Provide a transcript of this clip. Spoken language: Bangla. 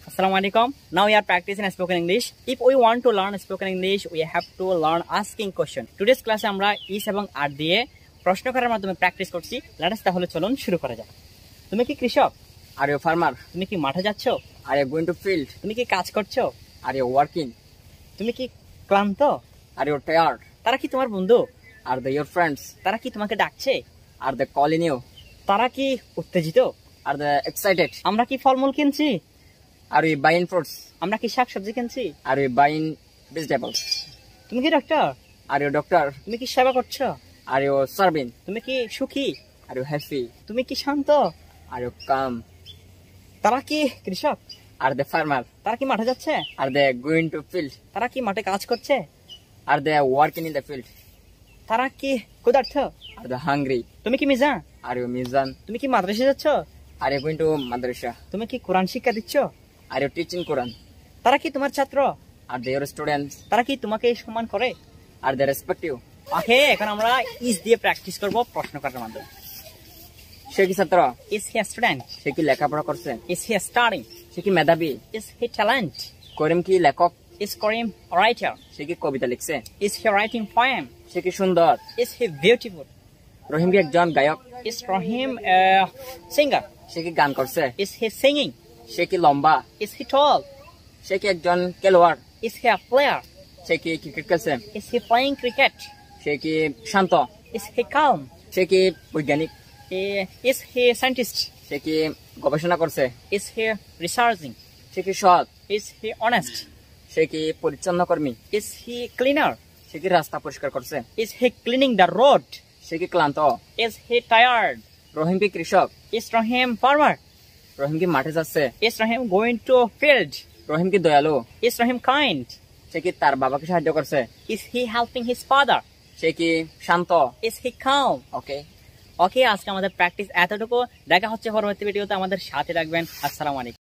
Assalamu alaikum. Now we are practicing spoken English. If we want to learn spoken English, we have to learn asking question. Today's class আমরা is এবং are দিয়ে প্রশ্ন করার মাধ্যমে প্র্যাকটিস করছি। Let us তাহলে চলুন শুরু করা যাক। তুমি কি কৃষক? Are you a farmer? তুমি কি মাঠে যাচ্ছো? Are you going to field? তুমি কি কাজ করছো? Are you working? তুমি কি ক্লান্ত? Are you tired? তারা কি তোমার বন্ধু? Are they your friends? তারা কি তোমাকে ডাকছে? Are they calling you? তারা কি উত্তেজিত? Are they excited? আমরা কি ফলমূল কিনছি? Are we buying fruits? আমরা কি শাকসবজি কিনছি? Are we buying vegetables? তুমি কি doctor? Are you a doctor? তুমি কি সেবা করছো? Are you serving? তুমি কি সুখী? Are you happy? তুমি কি শান্ত? Are you calm? তারা কি কৃষক? Are they farmer? তারা কি মাঠে যাচ্ছে? Are they going to field? তারা কি মাঠে কাজ করছে? Are they working in the field? তারা কি ক্ষুধার্ত? Are they hungry? তুমি কি মিজান? Are you mizan? তুমি কি মাদ্রাসা যাচ্ছ? Are you going to madrasa? তুমি কি কোরআন শিক্ষা দিচ্ছ? Are you teaching Quran? তারা কি তোমার ছাত্র? Are they your students? তারা কি তোমাকে সম্মান করে? Are they respect you? ওকে, এখন আমরা ইজ দিয়ে প্র্যাকটিস করব প্রশ্ন করার মাধ্যমে। সে কি ছাত্র? Is he student? সে কি লেখাপড়া করছে? Is he studying? সে কি মেধাবী? Is he talent? করিম কি লেখক? Is Karim writer? সে কি কবিতা লিখছে? Is he writing poem? সে কি সুন্দর? Is he beautiful? রহিম কি একজন গায়ক? Is Rahim singer? সে কি গান করছে? Is he singing? সে কি লম্বা? ইজ হি টল? সে কি একজন খেলোয়াড়? Is he a player? সে কি ক্রিকেট খেলছে? Is he playing cricket? সে কি শান্ত? ইজ হি কাম? সে কি বৈজ্ঞানিক? Is he scientist? সে কি গবেষণা করছে? Is he researching? সে কি সৎ? Is he honest? সে কি পরিচ্ছন্ন কর্মী? Is he cleaner? সে কি রাস্তা পরিষ্কার করছে? Is he cleaning the road? সে কি ক্লান্ত? Is he tired? রহিম কি কৃষক? Is Rahim farmer? রহিম কি মাঠে যাচ্ছে? Is Rahim going to field? রহিম কি দয়ালু? Is Rahim kind? সে কি তার বাবাকে সাহায্য করছে? Is he helping his father? সে কি শান্ত? Is he calm? ওকে ওকে, আজকে আমাদের প্র্যাকটিস এতটুকু। দেখা হচ্ছে পরবর্তী ভিডিওতে, আমাদের সাথে রাখবেন। আসসালামু আলাইকুম।